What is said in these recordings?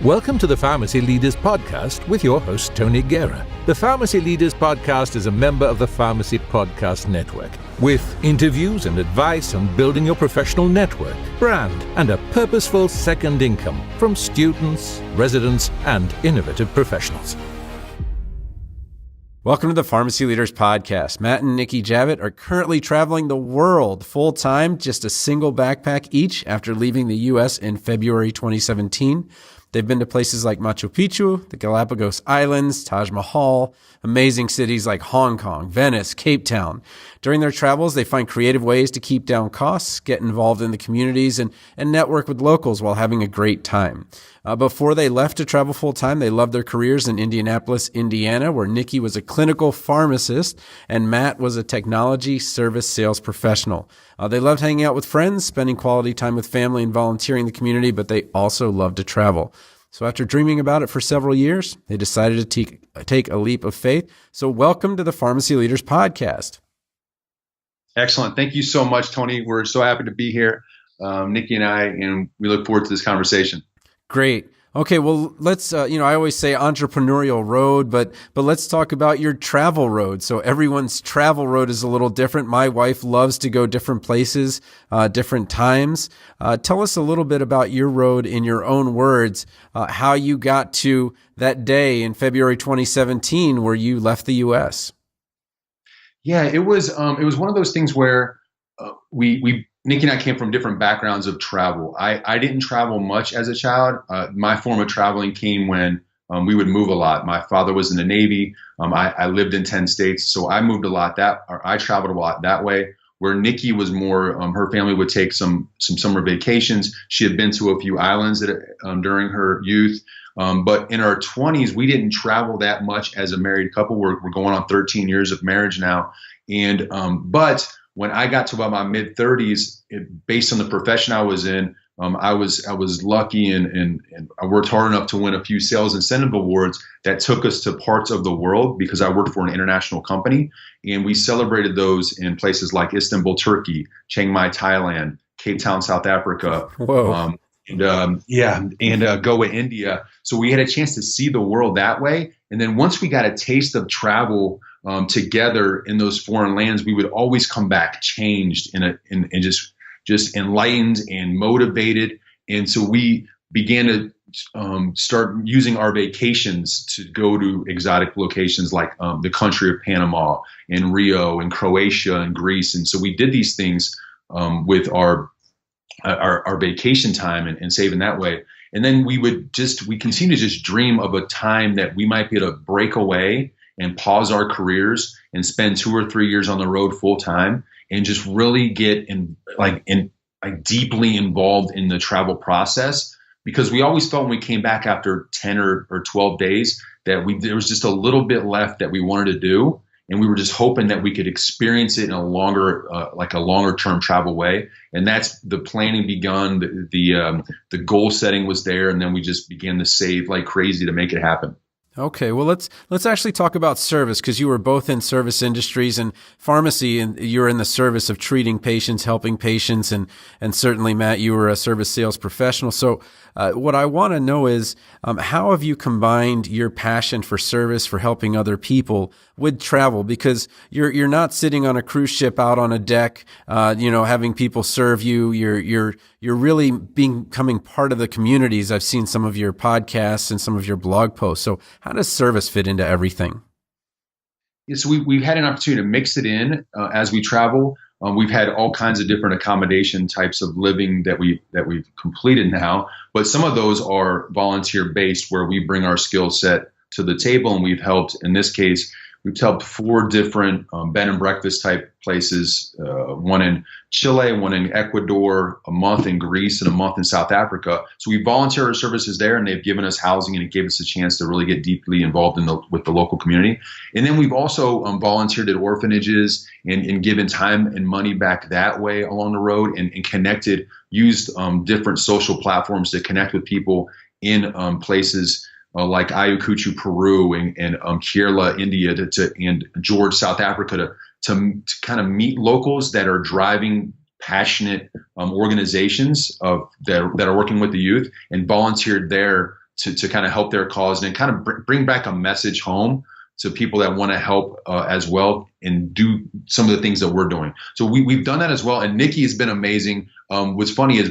Welcome to the Pharmacy Leaders Podcast with your host, Tony Guerra. The Pharmacy Leaders Podcast is a member of the Pharmacy Podcast Network, with interviews and advice on building your professional network, brand, and a purposeful second income from students, residents, and innovative professionals. Welcome to the Pharmacy Leaders Podcast. Matt and Nikki Javit are currently traveling the world full-time, just a single backpack each after leaving the U.S. in February 2017. They've been to places like Machu Picchu, the Galapagos Islands, Taj Mahal, amazing cities like Hong Kong, Venice, Cape Town. During their travels, they find creative ways to keep down costs, get involved in the communities, and network with locals while having a great time. Before they left to travel full-time, they loved their careers in Indianapolis, Indiana, where Nikki was a clinical pharmacist and Matt was a technology service sales professional. They loved hanging out with friends, spending quality time with family, and volunteering in the community, but they also loved to travel. So after dreaming about it for several years, they decided to take a leap of faith. So welcome to the Pharmacy Leaders Podcast. Excellent. Thank you so much, Tony. We're so happy to be here, Nikki and I, and we look forward to this conversation. Great. Okay, well, let's, I always say entrepreneurial road, but let's talk about your travel road. So everyone's travel road is a little different. My wife loves to go different places, different times. Tell us a little bit about your road in your own words, how you got to that day in February 2017 where you left the U.S. Yeah, it was one of those things where Nikki and I came from different backgrounds of travel. I didn't travel much as a child. My form of traveling came when we would move a lot. My father was in the Navy. I lived in 10 states, so I moved a lot I traveled a lot that way. Where Nikki was more, her family would take some summer vacations. She had been to a few islands during her youth. But in our 20s, we didn't travel that much as a married couple. We're going on 13 years of marriage now. And but when I got to about my mid 30s, based on the profession I was in, I was lucky and I worked hard enough to win a few sales incentive awards that took us to parts of the world because I worked for an international company, and we celebrated those in places like Istanbul, Turkey, Chiang Mai, Thailand, Cape Town, South Africa. Whoa. And Goa, India. So we had a chance to see the world that way. And then once we got a taste of travel together in those foreign lands, we would always come back changed and just enlightened and motivated. And so we began to start using our vacations to go to exotic locations like the country of Panama and Rio and Croatia and Greece. And so we did these things with our vacation time and saving that way. And then we continue to just dream of a time that we might be able to break away and pause our careers and spend 2 or 3 years on the road full time and just really get deeply involved in the travel process. Because we always felt when we came back after 10 or 12 days that there was just a little bit left that we wanted to do. And we were just hoping that we could experience it in a longer term travel way. And that's the planning begun. The goal setting was there, and then we just began to save like crazy to make it happen. Okay, well, let's actually talk about service, because you were both in service industries and pharmacy, and you're in the service of treating patients, helping patients, and certainly, Matt, you were a service sales professional. So what I want to know is how have you combined your passion for service, for helping other people, with travel? Because you're not sitting on a cruise ship out on a deck, having people serve you. You're really becoming part of the communities. I've seen some of your podcasts and some of your blog posts. So how does service fit into everything? Yeah, so we've had an opportunity to mix it in as we travel. We've had all kinds of different accommodation types of living that we've completed now, but some of those are volunteer based, where we bring our skill set to the table, and we've helped. In this case, we've helped 4 different bed and breakfast type places, one in Chile, one in Ecuador, a month in Greece, and a month in South Africa. So we volunteer our services there, and they've given us housing, and it gave us a chance to really get deeply involved with the local community. And then we've also volunteered at orphanages and given time and money back that way along the road, and used different social platforms to connect with people in places like Ayacucho, Peru, and Kerala, India, and George, South Africa, to kind of meet locals that are driving passionate organizations that are working with the youth, and volunteered there to kind of help their cause and kind of bring back a message home to people that want to help as well and do some of the things that we're doing. So we've done that as well. And Nikki has been amazing. What's funny is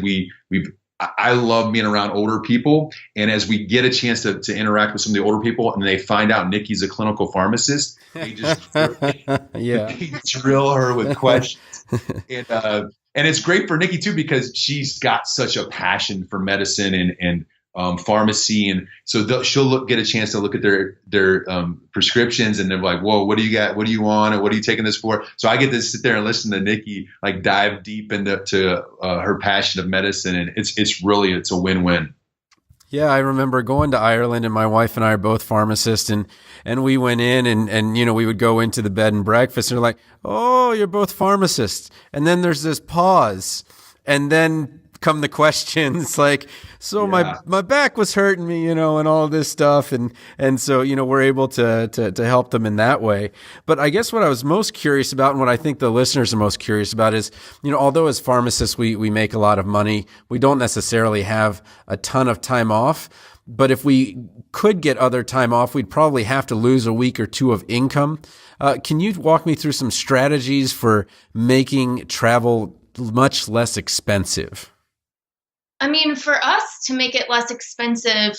I love being around older people. And as we get a chance to interact with some of the older people and they find out Nikki's a clinical pharmacist, they just they drill her with questions. And it's great for Nikki too, because she's got such a passion for medicine and pharmacy. And so she'll get a chance to look at their prescriptions, and they're like, whoa, what do you got? What do you want? Or what are you taking this for? So I get to sit there and listen to Nikki like dive deep into her passion of medicine. And it's a win-win. Yeah, I remember going to Ireland, and my wife and I are both pharmacists, and we went in and we would go into the bed and breakfast, and they're like, oh, you're both pharmacists. And then there's this pause, and then come the questions like, so my back was hurting me, and all this stuff. And so, we're able to help them in that way. But I guess what I was most curious about, and what I think the listeners are most curious about is, although as pharmacists, we make a lot of money, we don't necessarily have a ton of time off. But if we could get other time off, we'd probably have to lose a week or two of income. Can you walk me through some strategies for making travel much less expensive? I mean, for us to make it less expensive,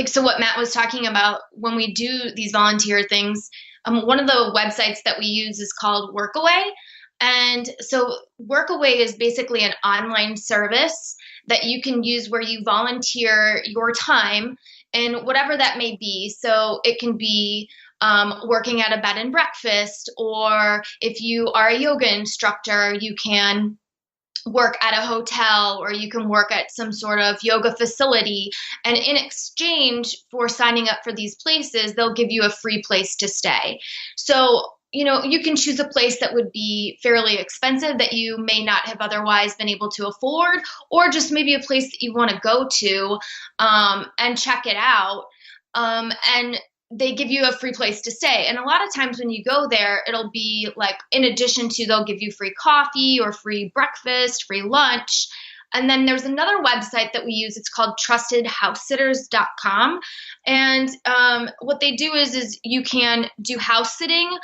so what Matt was talking about, when we do these volunteer things, one of the websites that we use is called Workaway. And so Workaway is basically an online service that you can use where you volunteer your time and whatever that may be. So it can be working at a bed and breakfast, or if you are a yoga instructor, you can work at a hotel, or you can work at some sort of yoga facility. And in exchange for signing up for these places, they'll give you a free place to stay. So, you can choose a place that would be fairly expensive that you may not have otherwise been able to afford, or just maybe a place that you want to go to and check it out. And they give you a free place to stay. And a lot of times when you go there, it'll be like, in addition to, they'll give you free coffee or free breakfast, free lunch. And then there's another website that we use. It's called trustedhousesitters.com. And what they do is you can do house sitting,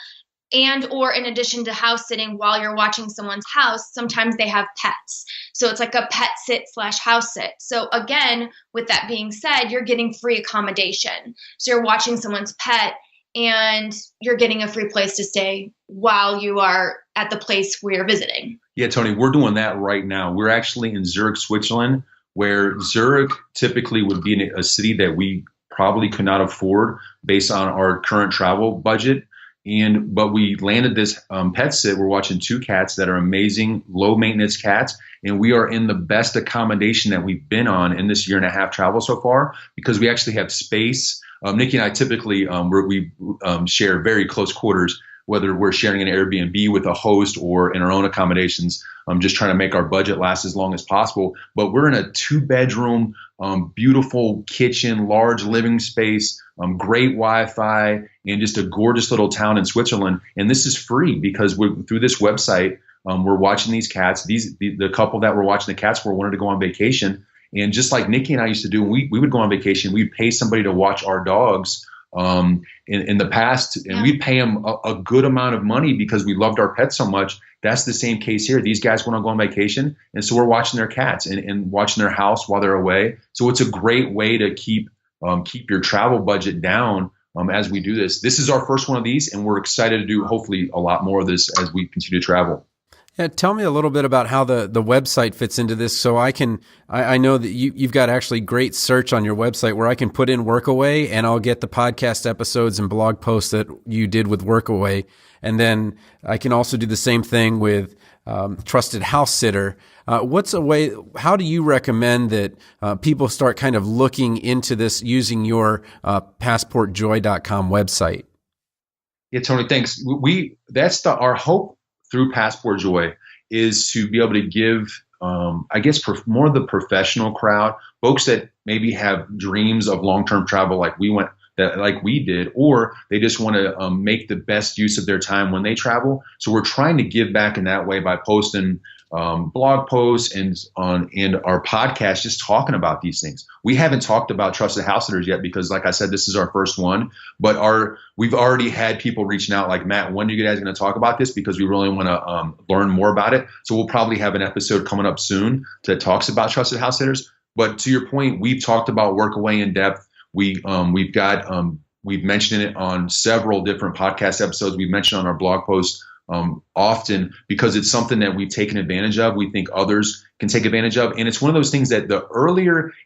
and or in addition to house sitting while you're watching someone's house, sometimes they have pets. So it's like a pet sit / house sit. So again, with that being said, you're getting free accommodation. So you're watching someone's pet and you're getting a free place to stay while you are at the place where you're visiting. Yeah, Tony, we're doing that right now. We're actually in Zurich, Switzerland, where Zurich typically would be a city that we probably could not afford based on our current travel budget. But we landed this pet sit. We're watching 2 cats that are amazing, low maintenance cats. And we are in the best accommodation that we've been on in this 1.5-year travel so far, because we actually have space. Nikki and I typically, we share very close quarters, whether we're sharing an Airbnb with a host or in our own accommodations, just trying to make our budget last as long as possible. But we're in a 2-bedroom, beautiful kitchen, large living space, great Wi-Fi, and just a gorgeous little town in Switzerland. And this is free because through this website, we're watching these cats. The couple that were watching the cats wanted to go on vacation. And just like Nikki and I used to do, we would go on vacation. We'd pay somebody to watch our dogs in the past, and we'd pay them a good amount of money because we loved our pets so much. That's the same case here. These guys want to go on vacation, and so we're watching their cats and watching their house while they're away. So it's a great way to keep your travel budget down as we do this. This is our first one of these, and we're excited to do hopefully a lot more of this as we continue to travel. Yeah, tell me a little bit about how the website fits into this, so I know that you've got actually great search on your website where I can put in Workaway and I'll get the podcast episodes and blog posts that you did with Workaway. And then I can also do the same thing with Trusted House Sitter. How do you recommend that people start kind of looking into this using your passportjoy.com website? Yeah, Tony, thanks. That's our hope through Passport Joy is to be able to give, more of the professional crowd, folks that maybe have dreams of long-term travel like we did, or they just want to make the best use of their time when they travel. So we're trying to give back in that way by posting blog posts and our podcast, just talking about these things. We haven't talked about trusted house sitters yet because, like I said, this is our first one. But we've already had people reaching out like, Matt, when are you guys going to talk about this? Because we really want to learn more about it. So we'll probably have an episode coming up soon that talks about trusted house sitters. But to your point, we've talked about Workaway in depth. We've mentioned it on several different podcast episodes. We've mentioned on our blog posts often because it's something that we've taken advantage of. We think others can take advantage of. And it's one of those things that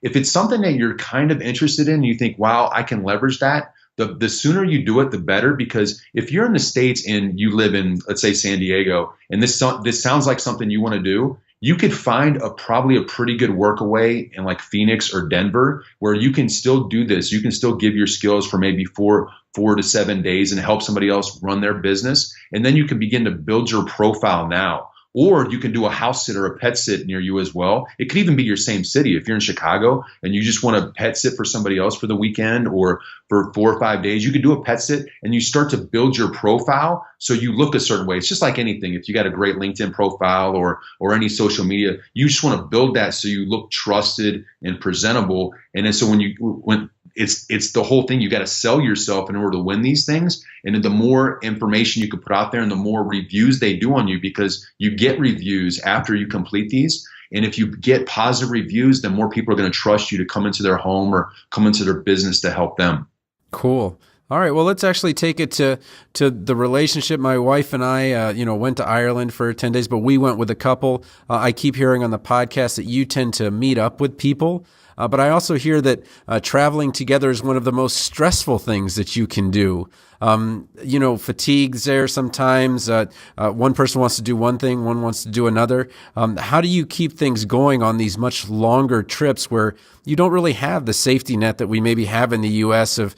if it's something that you're kind of interested in, you think, wow, I can leverage that. The sooner you do it, the better, because if you're in the States and you live in, let's say, San Diego, and this sounds like something you want to do, you could find probably a pretty good workaway in like Phoenix or Denver where you can still do this. You can still give your skills for maybe 4 to 7 days and help somebody else run their business. And then you can begin to build your profile now. Or you can do a house sit or a pet sit near you as well. It could even be your same city. If you're in Chicago and you just want to pet sit for somebody else for the weekend or for 4 or 5 days, you could do a pet sit and you start to build your profile so you look a certain way. It's just like anything. If you got a great LinkedIn profile or any social media, you just want to build that so you look trusted and presentable. And then so when it's the whole thing. You got to sell yourself in order to win these things. And the more information you can put out there and the more reviews they do on you, because you get reviews after you complete these. And if you get positive reviews, then more people are going to trust you to come into their home or come into their business to help them. Cool. All right. Well, let's actually take it to the relationship. My wife and I, went to Ireland for 10 days, but we went with a couple. I keep hearing on the podcast that you tend to meet up with people. But I also hear that traveling together is one of the most stressful things that you can do. Fatigue's there sometimes. One person wants to do one thing, one wants to do another. How do you keep things going on these much longer trips where you don't really have the safety net that we maybe have in the U.S. of,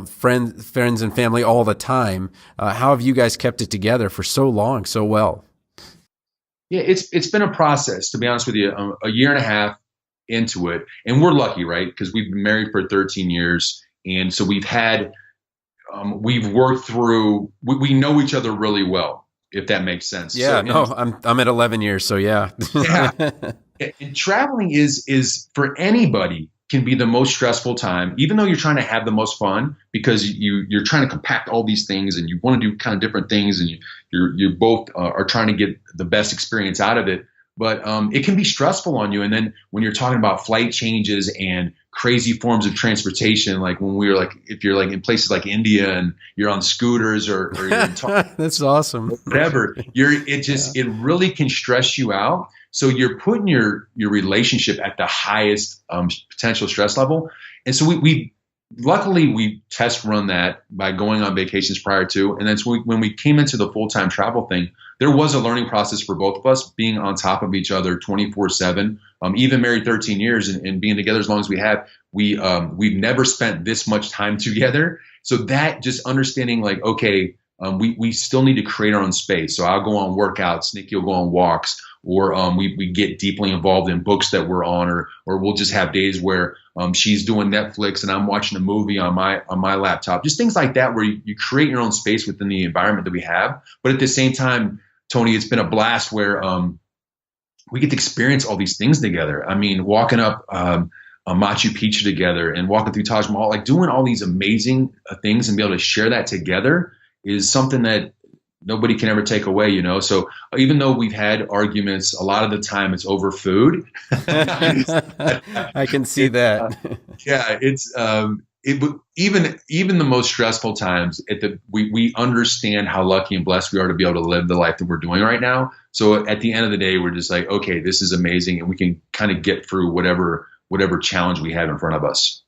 friends and family all the time? How have you guys kept it together for so long, so well? Yeah, it's been a process, to be honest with you, a year and a half into it. And we're lucky, right? Because we've been married for 13 years. And so we've worked through, we know each other really well, if that makes sense. Yeah, I'm at 11 years. So yeah. Yeah. And traveling is for anybody can be the most stressful time, even though you're trying to have the most fun because you're trying to compact all these things and you want to do kind of different things. And you both are trying to get the best experience out of it. But it can be stressful on you. And then when you're talking about flight changes and crazy forms of transportation, like when we were like, if you're like in places like India and you're on scooters or you're in that's awesome. Whatever, it really can stress you out. So you're putting your relationship at the highest potential stress level. And so luckily we test run that by going on vacations prior to. And then when we came into the full-time travel thing, there was a learning process for both of us being on top of each other 24/7, even married 13 years and being together as long as we have. We've never spent this much time together. So that just understanding like, okay, we still need to create our own space. So I'll go on workouts, Nikki will go on walks, or we get deeply involved in books that we're on, or we'll just have days where she's doing Netflix and I'm watching a movie on my laptop. Just things like that where you create your own space within the environment that we have. But at the same time, Tony, it's been a blast where we get to experience all these things together. I mean, walking up Machu Picchu together and walking through Taj Mahal, like doing all these amazing things and be able to share that together is something that nobody can ever take away, So even though we've had arguments, a lot of the time it's over food. I can see that. Yeah, it's even the most stressful times. We understand how lucky and blessed we are to be able to live the life that we're doing right now. So at the end of the day, we're just like, okay, this is amazing, and we can kind of get through whatever challenge we have in front of us.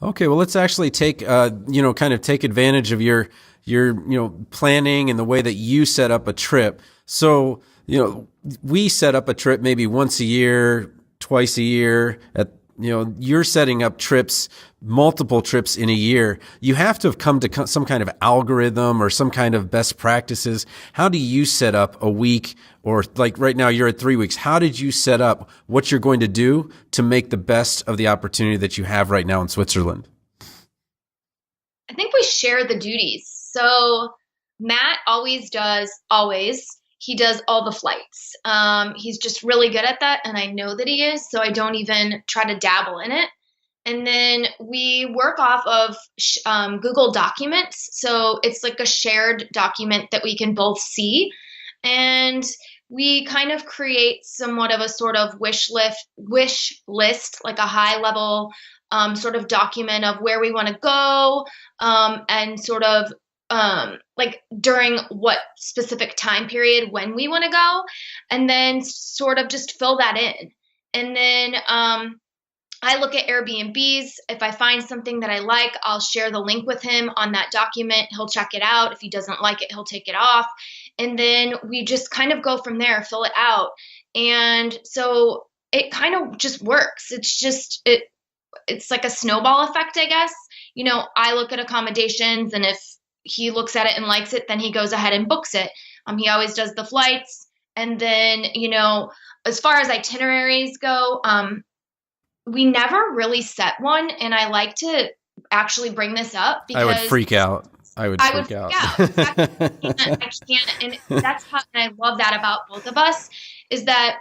Okay, well, let's actually take take advantage of your planning and the way that you set up a trip. So, we set up a trip maybe once a year, twice a year. You're setting up trips, multiple trips in a year. You have to have come to some kind of algorithm or some kind of best practices. How do you set up a week, or like right now you're at 3 weeks? How did you set up what you're going to do to make the best of the opportunity that you have right now in Switzerland? I think we share the duties. So Matt always he does all the flights. He's just really good at that, and I know that he is, so I don't even try to dabble in it. And then we work off of Google Documents. So it's like a shared document that we can both see. And we kind of create somewhat of a sort of wish list, like a high level sort of document of where we want to go, and sort of like during what specific time period when we want to go, and then sort of just fill that in. And then I look at Airbnbs. If I find something that I like, I'll share the link with him on that document. He'll check it out. If he doesn't like it, he'll take it off. And then we just kind of go from there, fill it out. And so it kind of just works. It's like a snowball effect, I guess. I look at accommodations, and if he looks at it and likes it, then he goes ahead and books it. He always does the flights. And then, as far as itineraries go, we never really set one, and I like to actually bring this up because I would freak out. I would freak out. I can't, and that's how, and I love that about both of us, is that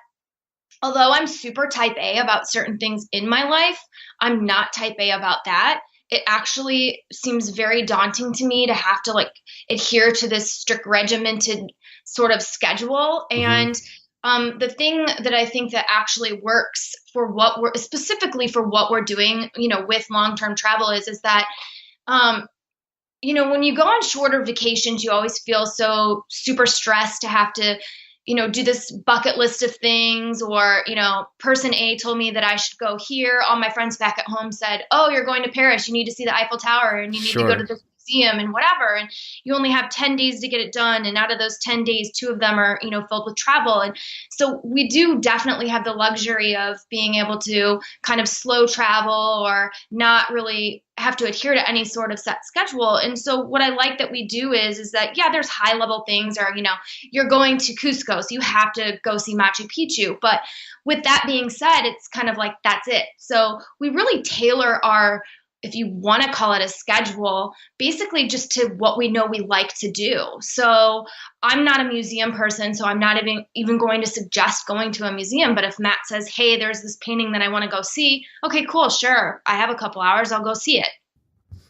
although I'm super type A about certain things in my life, I'm not type A about that. It actually seems very daunting to me to have to adhere to this strict regimented sort of schedule. And the thing that I think that actually works for what we're specifically for what we're doing, with long-term travel is that, when you go on shorter vacations, you always feel so super stressed to have to, do this bucket list of things, or, person A told me that I should go here. All my friends back at home said, oh, you're going to Paris. You need to see the Eiffel Tower, and you need to go to this museum and whatever. And you only have 10 days to get it done. And out of those 10 days, 2 of them are, filled with travel. And so we do definitely have the luxury of being able to kind of slow travel or not really have to adhere to any sort of set schedule. And so what I like that we do is that, yeah, there's high level things, or, you're going to Cusco, so you have to go see Machu Picchu. But with that being said, it's kind of like, that's it. So we really tailor our, if you want to call it a schedule, basically just to what we know we like to do. So I'm not a museum person, so I'm not even going to suggest going to a museum. But if Matt says, hey, there's this painting that I want to go see, okay, cool, sure. I have a couple hours, I'll go see it.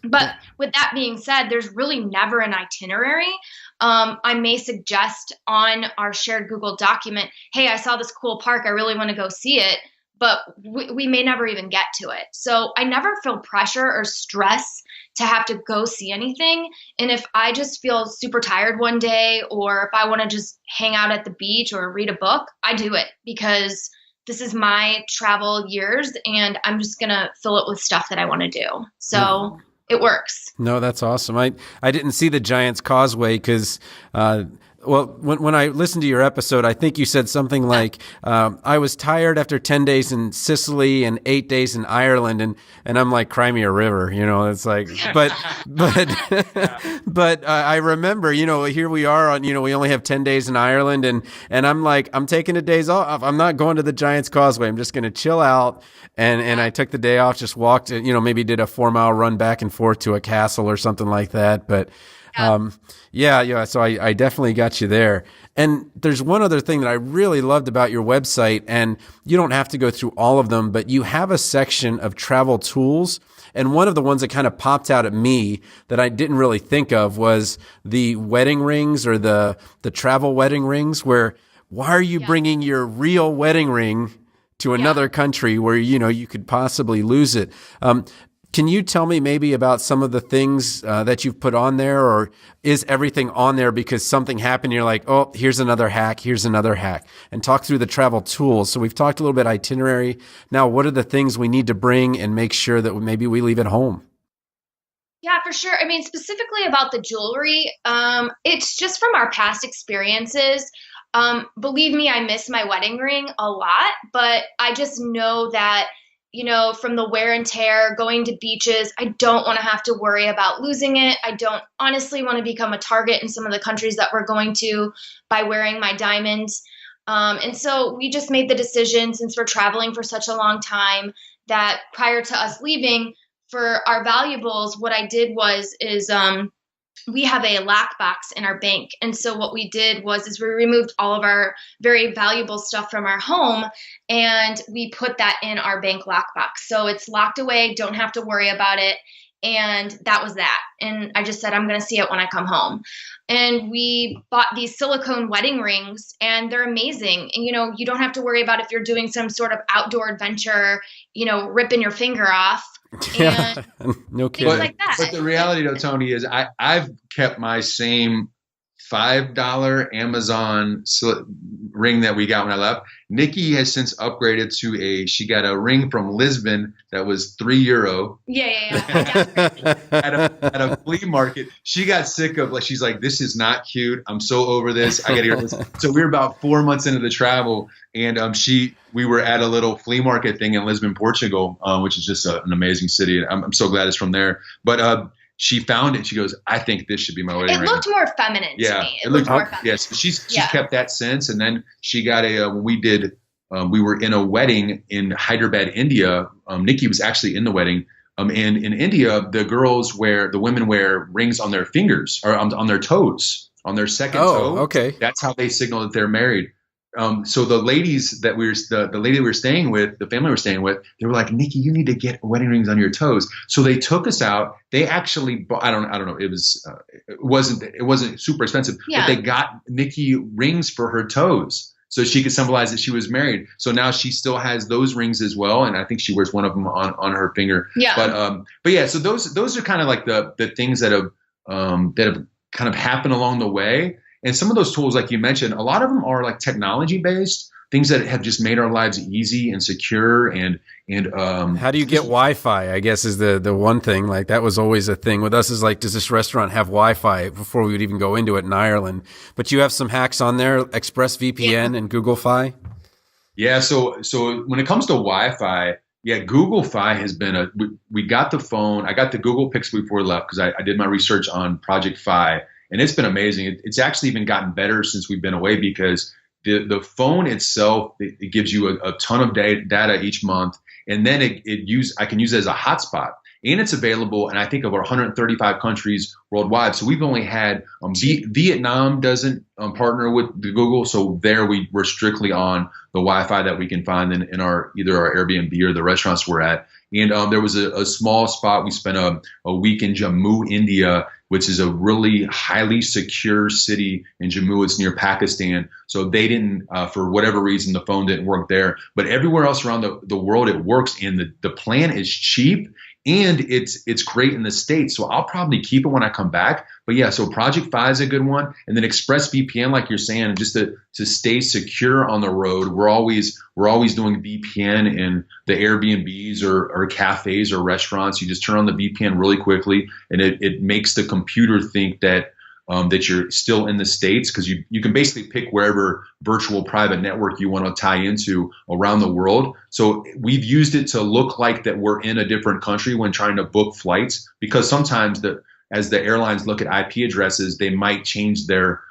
But with that being said, there's really never an itinerary. I may suggest on our shared Google document, hey, I saw this cool park, I really want to go see it. But we may never even get to it. So I never feel pressure or stress to have to go see anything. And if I just feel super tired one day, or if I want to just hang out at the beach or read a book, I do it because this is my travel years, and I'm just going to fill it with stuff that I want to do. So it works. No, that's awesome. I didn't see the Giant's Causeway because when I listened to your episode, I think you said something like, I was tired after 10 days in Sicily and 8 days in Ireland. And I'm like, cry me a river, it's like, but I remember, here we are on, we only have 10 days in Ireland, and I'm like, I'm taking the days off. I'm not going to the Giant's Causeway. I'm just going to chill out. And I took the day off, just walked, maybe did a 4-mile run back and forth to a castle or something like that. But so I definitely got you there. And there's one other thing that I really loved about your website, and you don't have to go through all of them, but you have a section of travel tools. And one of the ones that kind of popped out at me that I didn't really think of was the wedding rings, or the travel wedding rings, where why are you bringing your real wedding ring to another country where, you could possibly lose it? Can you tell me maybe about some of the things that you've put on there, or is everything on there because something happened? You're like, oh, here's another hack, and talk through the travel tools. So we've talked a little bit itinerary. Now, what are the things we need to bring and make sure that maybe we leave at home? Yeah, for sure. I mean, specifically about the jewelry, it's just from our past experiences. Believe me, I miss my wedding ring a lot, but I just know that from the wear and tear, going to beaches, I don't want to have to worry about losing it. I don't honestly want to become a target in some of the countries that we're going to by wearing my diamonds. And so we just made the decision, since we're traveling for such a long time, that prior to us leaving, for our valuables, what I did is we have a lockbox in our bank. And so what we did is we removed all of our very valuable stuff from our home and we put that in our bank lockbox. So it's locked away, don't have to worry about it. And that was that. And I just said, I'm going to see it when I come home. And we bought these silicone wedding rings and they're amazing. And, you don't have to worry about if you're doing some sort of outdoor adventure, ripping your finger off. Yeah, no kidding. Like that. But the reality though, Tony, is I've kept my same $5 Amazon ring that we got when I left. Nikki has since upgraded to she got a ring from Lisbon that was €3. Yeah. at a flea market. She got sick of she's like, this is not cute. I'm so over this. I got to hear this. So we were about 4 months into the travel, and we were at a little flea market thing in Lisbon, Portugal, which is just an amazing city. I'm so glad it's from there. But she found it. She goes, I think this should be my wedding ring. It looked more feminine to me. It looked more feminine. Yes, she's kept that since. And then she got when we were in a wedding in Hyderabad, India. Nikki was actually in the wedding. And in India, the women wear rings on their fingers or on their toes, on their second toe. Okay. That's how they signal that they're married. So the ladies the lady we were staying with, the family we were staying with, they were like, Nikki, you need to get wedding rings on your toes. So they took us out. They actually bought, I don't know. It wasn't super expensive, but they got Nikki rings for her toes so she could symbolize that she was married. So now she still has those rings as well. And I think she wears one of them on her finger. Yeah. But yeah, so those are kind of like the things that have kind of happened along the way. And some of those tools, like you mentioned, a lot of them are like technology based, things that have just made our lives easy and secure. And how do you get Wi-Fi? I guess is the one thing. Like that was always a thing with us. Is like, does this restaurant have Wi-Fi before we would even go into it in Ireland? But you have some hacks on there, ExpressVPN and Google Fi. Yeah. So when it comes to Wi-Fi, yeah, Google Fi has been we got the phone. I got the Google Pixel before we left because I did my research on Project Fi. And it's been amazing. It's actually even gotten better since we've been away because the phone itself, it gives you a ton of data each month. And then I can use it as a hotspot. And it's available in, I think, over 135 countries worldwide. So we've only had Vietnam doesn't partner with the Google. So there we're strictly on the Wi-Fi that we can find in either our Airbnb or the restaurants we're at. And there was a small spot. We spent a week in Jammu, India, which is a really highly secure city in Jammu. It's near Pakistan. So they didn't, for whatever reason, the phone didn't work there. But everywhere else around the world, it works. And the plan is cheap. And it's great in the States. So I'll probably keep it when I come back. But yeah, so Project Fi is a good one. And then ExpressVPN, like you're saying, just to stay secure on the road. We're always doing VPN in the Airbnbs or cafes or restaurants. You just turn on the VPN really quickly and it makes the computer think that you're still in the States, because you can basically pick wherever virtual private network you want to tie into around the world. So we've used it to look like that we're in a different country when trying to book flights, because sometimes as the airlines look at IP addresses, they might change their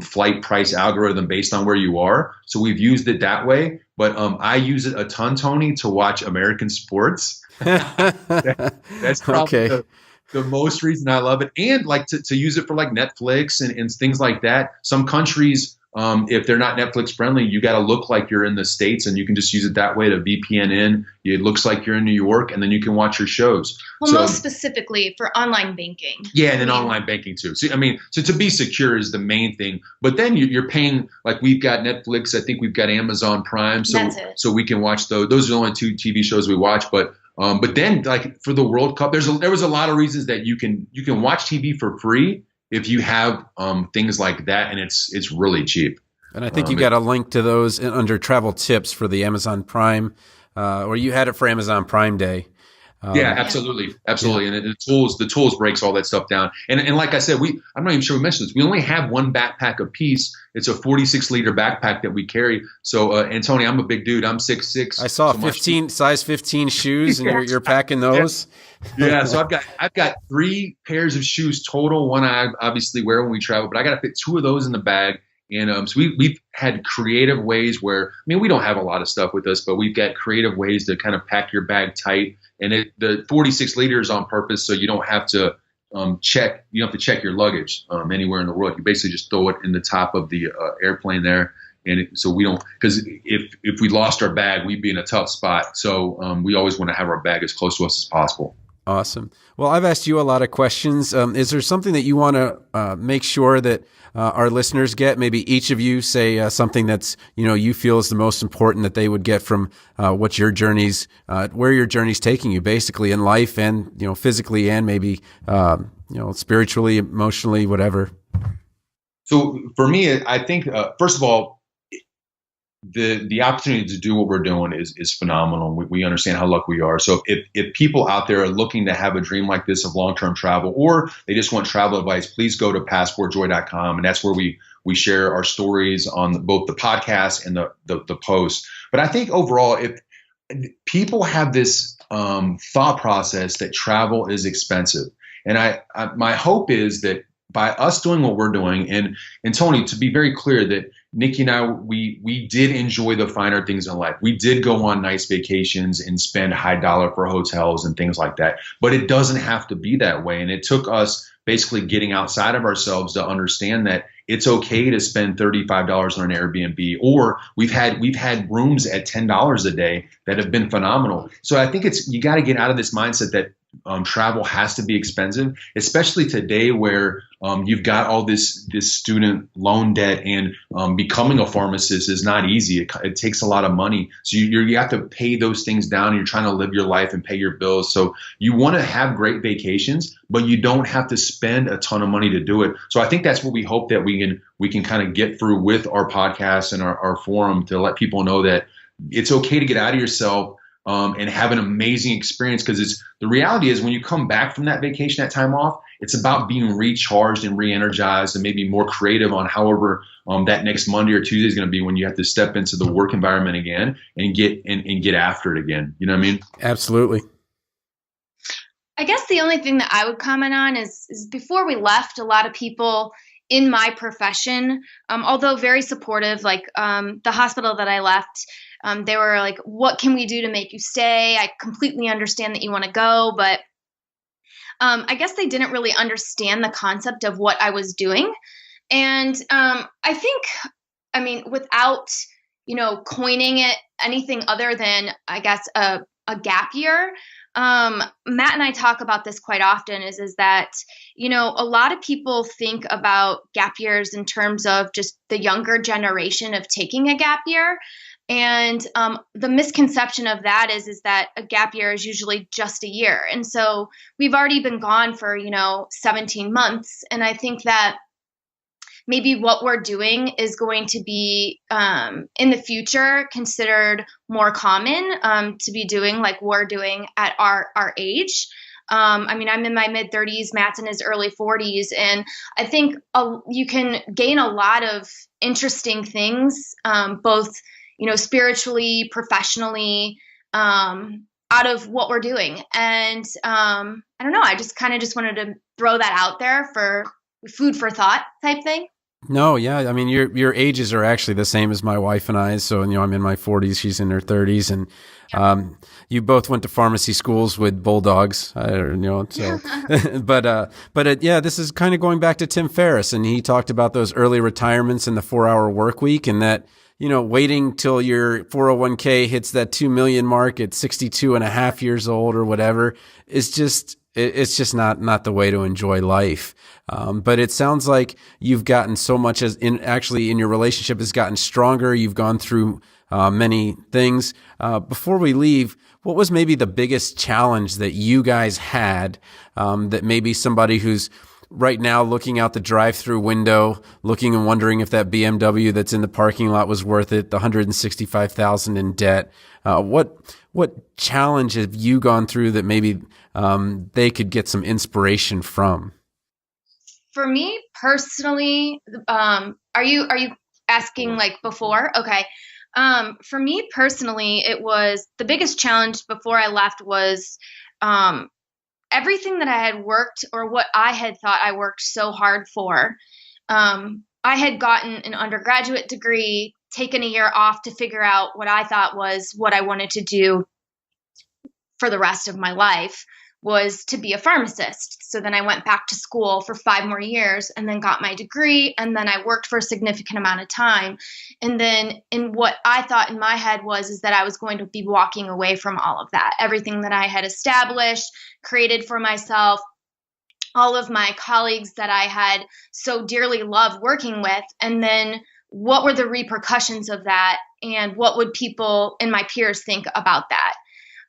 flight price algorithm based on where you are. So we've used it that way. But I use it a ton, Tony, to watch American sports. That's probably the most reason I love it, and like to use it for like Netflix and things like that. Some countries, if they're not Netflix friendly, you got to look like you're in the States, and you can just use it that way to VPN in. It looks like you're in New York, and then you can watch your shows. Well, most specifically for online banking. Yeah, and then online banking too. So to be secure is the main thing. But then you're paying, like we've got Netflix. I think we've got Amazon Prime, so we can watch those. Those are the only two TV shows we watch, but then, like for the World Cup, there was a lot of reasons that you can watch TV for free if you have things like that, and it's really cheap. And I think you got a link to those under travel tips for the Amazon Prime, or you had it for Amazon Prime Day. Yeah, absolutely. Yeah. And the tools breaks all that stuff down. And like I said, I'm not even sure we mentioned this. We only have one backpack a piece. It's a 46-liter backpack that we carry. So, and Tony, I'm a big dude. I'm 6'6". I saw size 15 shoes, and you're packing those. Yeah. So I've got 3 pairs of shoes total. One I obviously wear when we travel, but I got to fit 2 of those in the bag. And so we've had creative ways where, we don't have a lot of stuff with us, but we've got creative ways to kind of pack your bag tight. And the 46 liters on purpose, so you don't have to check. You don't have to check your luggage anywhere in the world. You basically just throw it in the top of the airplane there. And so we don't, because if we lost our bag, we'd be in a tough spot. So we always want to have our bag as close to us as possible. Awesome. Well, I've asked you a lot of questions. Is there something that you want to make sure that our listeners get? Maybe each of you say something that's, you feel is the most important that they would get from what your journey's, where your journey's taking you, basically in life and, physically and maybe, spiritually, emotionally, whatever. So for me, I think, first of all, the opportunity to do what we're doing is phenomenal. We understand how lucky we are. So if people out there are looking to have a dream like this of long-term travel, or they just want travel advice, please go to passportjoy.com. And that's where we share our stories on both the podcast and the post. But I think overall, if people have this thought process that travel is expensive, and my hope is that by us doing what we're doing, and Tony, to be very clear, that Nikki and I, we did enjoy the finer things in life. We did go on nice vacations and spend high dollar for hotels and things like that. But it doesn't have to be that way. And it took us basically getting outside of ourselves to understand that it's okay to spend $35 on an Airbnb, or we've had rooms at $10 a day that have been phenomenal. So I think you got to get out of this mindset that travel has to be expensive, especially today where you've got all this student loan debt, and becoming a pharmacist is not easy. It takes a lot of money. So you have to pay those things down, and you're trying to live your life and pay your bills. So you want to have great vacations, but you don't have to spend a ton of money to do it. So I think that's what we hope that we can kind of get through with our podcast and our forum, to let people know that it's okay to get out of yourself and have an amazing experience. Because the reality is, when you come back from that vacation, that time off, it's about being recharged and re-energized and maybe more creative on however that next Monday or Tuesday is going to be, when you have to step into the work environment again and get after it again. You know what I mean? Absolutely. I guess the only thing that I would comment on is before we left, a lot of people in my profession, although very supportive, like the hospital that I left, they were like, what can we do to make you stay? I completely understand that you want to go, but I guess they didn't really understand the concept of what I was doing. And I think, without, coining it anything other than, I guess, a gap year, Matt and I talk about this quite often is that, a lot of people think about gap years in terms of just the younger generation of taking a gap year. And the misconception of that is that a gap year is usually just a year. And so we've already been gone for, 17 months. And I think that maybe what we're doing is going to be in the future considered more common to be doing like we're doing at our age. I'm in my mid 30s, Matt's in his early 40s. And I think you can gain a lot of interesting things, both spiritually, professionally, out of what we're doing. And I don't know, I just wanted to throw that out there for food for thought type thing. No, yeah. Your ages are actually the same as my wife and I. So, I'm in my 40s, she's in her 30s. And you both went to pharmacy schools with bulldogs, so. This is kind of going back to Tim Ferriss. And he talked about those early retirements and the 4-hour work week, and that, waiting till your 401k hits that 2 million mark at 62 and a half years old or whatever is just, it's just not the way to enjoy life. But it sounds like you've gotten so much in your relationship has gotten stronger. You've gone through many things. Before we leave, what was maybe the biggest challenge that you guys had, that maybe somebody who's right now looking out the drive-through window, looking and wondering if that BMW that's in the parking lot was worth it, the $165,000 in debt. What challenge have you gone through that maybe they could get some inspiration from? For me personally, are you asking like before? Okay. For me personally, it was the biggest challenge before I left was everything that I had worked, or what I had thought I worked so hard for. I had gotten an undergraduate degree, taken a year off to figure out what I thought was what I wanted to do for the rest of my life, was to be a pharmacist. So then I went back to school for 5 more years and then got my degree. And then I worked for a significant amount of time. And then in what I thought in my head is that I was going to be walking away from all of that, everything that I had established, created for myself, all of my colleagues that I had so dearly loved working with. And then what were the repercussions of that? And what would people and my peers think about that?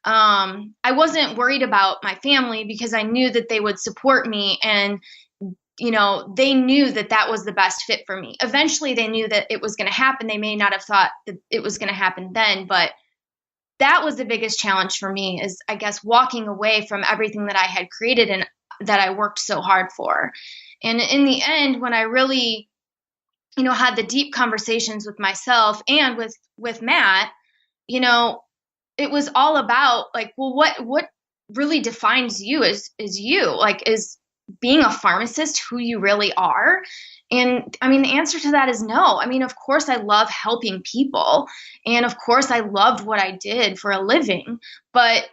I wasn't worried about my family because I knew that they would support me, and, they knew that that was the best fit for me. Eventually they knew that it was going to happen. They may not have thought that it was going to happen then, but that was the biggest challenge for me, is, I guess, walking away from everything that I had created and that I worked so hard for. And in the end, when I really, had the deep conversations with myself and with Matt, it was all about like, well, what really defines you is you, like, is being a pharmacist who you really are? And I mean, the answer to that is no. I mean, of course I love helping people, and of course I loved what I did for a living, but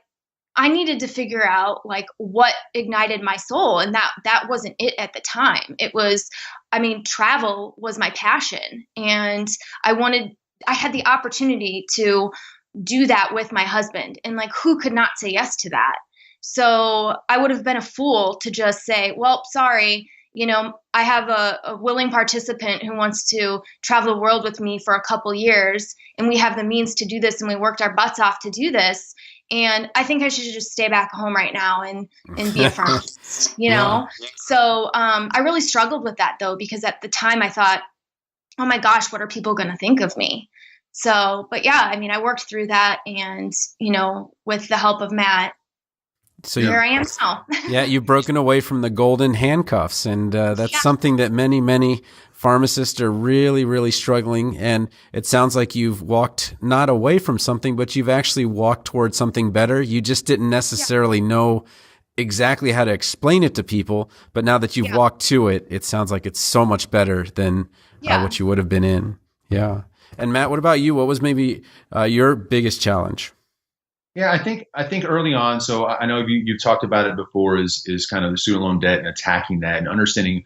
I needed to figure out like what ignited my soul. And that wasn't it at the time. It was, travel was my passion, and I had the opportunity to do that with my husband, and like, who could not say yes to that? So I would have been a fool to just say, well, sorry, I have a willing participant who wants to travel the world with me for a couple years, and we have the means to do this, and we worked our butts off to do this. And I think I should just stay back home right now and be a pharmacist, Yeah. So I really struggled with that, though, because at the time I thought, oh my gosh, what are people going to think of me? So, but yeah, I worked through that, and, with the help of Matt, So here I am now. Yeah, you've broken away from the golden handcuffs, and that's something that many, many pharmacists are really, really struggling. And it sounds like you've walked not away from something, but you've actually walked towards something better. You just didn't necessarily know exactly how to explain it to people, but now that you've walked to it, it sounds like it's so much better than what you would have been in. Yeah. And Matt, what about you? What was maybe your biggest challenge? Yeah, I think early on. So I know you've talked about it before. Is kind of the student loan debt and attacking that and understanding.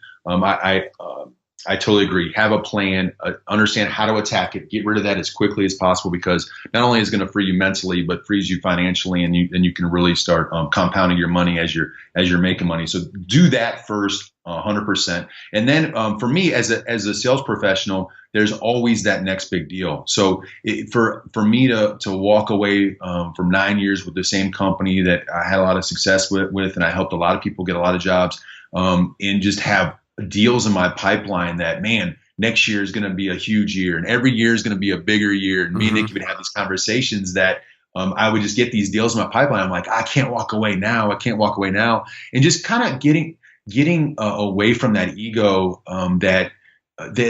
I totally agree. Have a plan. Understand how to attack it. Get rid of that as quickly as possible, because not only is it going to free you mentally, but frees you financially, and you can really start compounding your money as you're making money. So do that first, 100%. And then for me as a sales professional, there's always that next big deal. So for me to walk away from 9 years with the same company that I had a lot of success with, and I helped a lot of people get a lot of jobs, and just have deals in my pipeline that, man, next year is going to be a huge year, and every year is going to be a bigger year. And me and Nikki would have these conversations that I would just get these deals in my pipeline. I'm like, I can't walk away now. And just kind of getting away from that ego that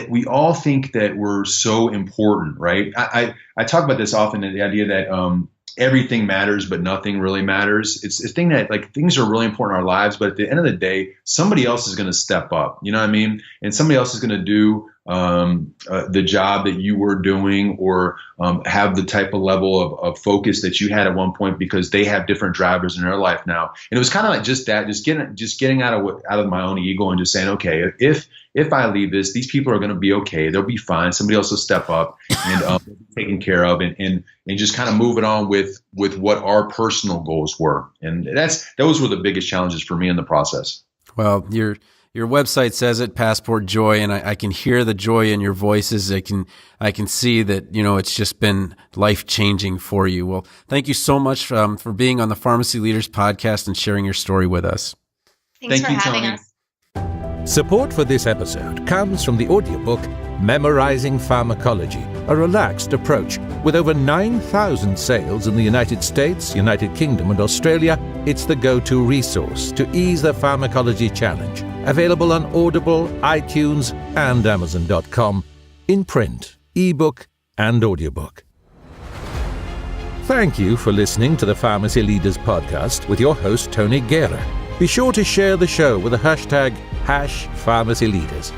we all think that we're so important, right? I talk about this often, the idea that everything matters, but nothing really matters. It's a thing that, like, things are really important in our lives, but at the end of the day, somebody else is going to step up, you know what I mean? And somebody else is going to do the job that you were doing, or have the type of level of focus that you had at one point, because they have different drivers in their life now. And it was kind of like just getting out of my own ego and just saying, okay, if I leave this, these people are going to be okay. They'll be fine. Somebody else will step up and be taken care of, and just kind of move it on with what our personal goals were. And those were the biggest challenges for me in the process. Well, your website says it, Passport Joy, and I can hear the joy in your voices. I can see that, it's just been life-changing for you. Well, thank you so much for being on the Pharmacy Leaders Podcast and sharing your story with us. Thanks for having us. Support for this episode comes from the audiobook Memorizing Pharmacology, a relaxed approach. With over 9,000 sales in the United States, United Kingdom, and Australia, it's the go-to resource to ease the pharmacology challenge. Available on Audible, iTunes, and Amazon.com, in print, ebook, and audiobook. Thank you for listening to the Pharmacy Leaders Podcast with your host, Tony Guerra. Be sure to share the show with the hashtag #PharmacyLeaders.